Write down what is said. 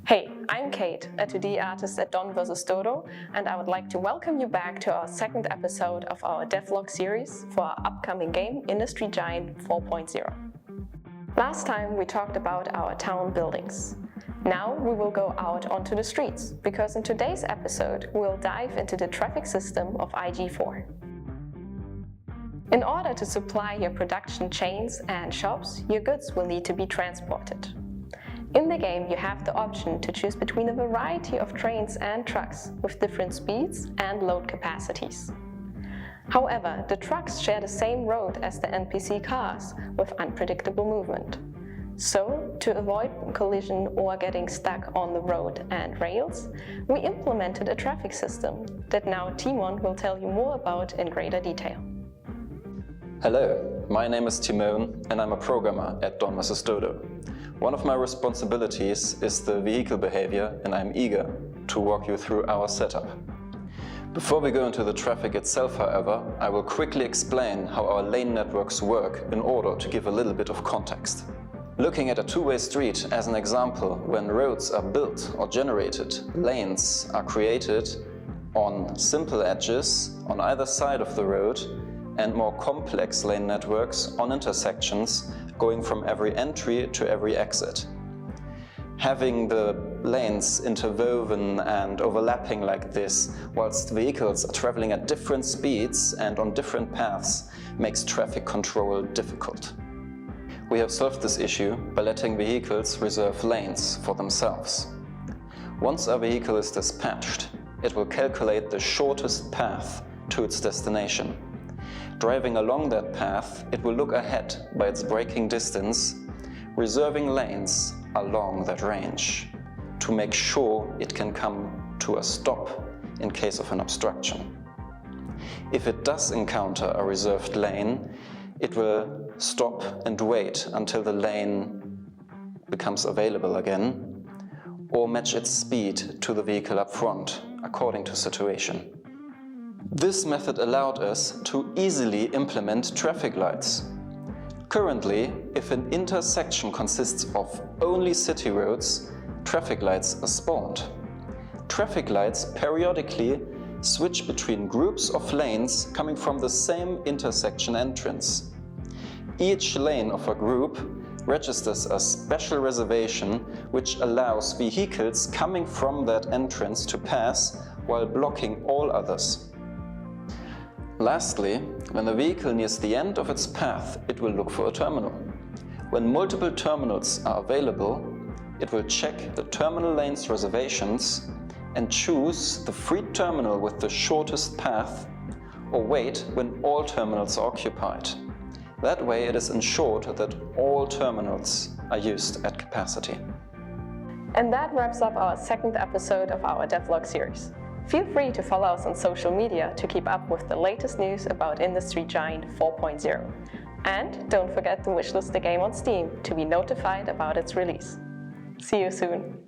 Hey, I'm Kate, a 2D artist at Don vs. Dodo, and I would like to welcome you back to our second episode of our devlog series for our upcoming game, Industry Giant 4.0. Last time we talked about our town buildings. Now we will go out onto the streets, because in today's episode we'll dive into the traffic system of IG4. In order to supply your production chains and shops, your goods will need to be transported. In the game, you have the option to choose between a variety of trains and trucks with different speeds and load capacities. However, the trucks share the same road as the NPC cars with unpredictable movement. So, to avoid collision or getting stuck on the road and rails, we implemented a traffic system that now Timon will tell you more about in greater detail. Hello, my name is Timon and I'm a programmer at Don vs. Dodo. One of my responsibilities is the vehicle behavior, and I'm eager to walk you through our setup. Before we go into the traffic itself, however, I will quickly explain how our lane networks work in order to give a little bit of context. Looking at a two-way street as an example, when roads are built or generated, lanes are created on simple edges on either side of the road and more complex lane networks on intersections going from every entry to every exit. Having the lanes interwoven and overlapping like this, whilst vehicles are traveling at different speeds and on different paths, makes traffic control difficult. We have solved this issue by letting vehicles reserve lanes for themselves. Once a vehicle is dispatched, it will calculate the shortest path to its destination. Driving along that path, it will look ahead by its braking distance, reserving lanes along that range to make sure it can come to a stop in case of an obstruction. If it does encounter a reserved lane, it will stop and wait until the lane becomes available again, or match its speed to the vehicle up front according to situation. This method allowed us to easily implement traffic lights. Currently, if an intersection consists of only city roads, traffic lights are spawned. Traffic lights periodically switch between groups of lanes coming from the same intersection entrance. Each lane of a group registers a special reservation which allows vehicles coming from that entrance to pass while blocking all others. Lastly, when the vehicle nears the end of its path, it will look for a terminal. When multiple terminals are available, it will check the terminal lane's reservations and choose the free terminal with the shortest path, or wait when all terminals are occupied. That way it is ensured that all terminals are used at capacity. And that wraps up our second episode of our devlog series. Feel free to follow us on social media to keep up with the latest news about Industry Giant 4.0. And don't forget to wishlist the game on Steam to be notified about its release. See you soon!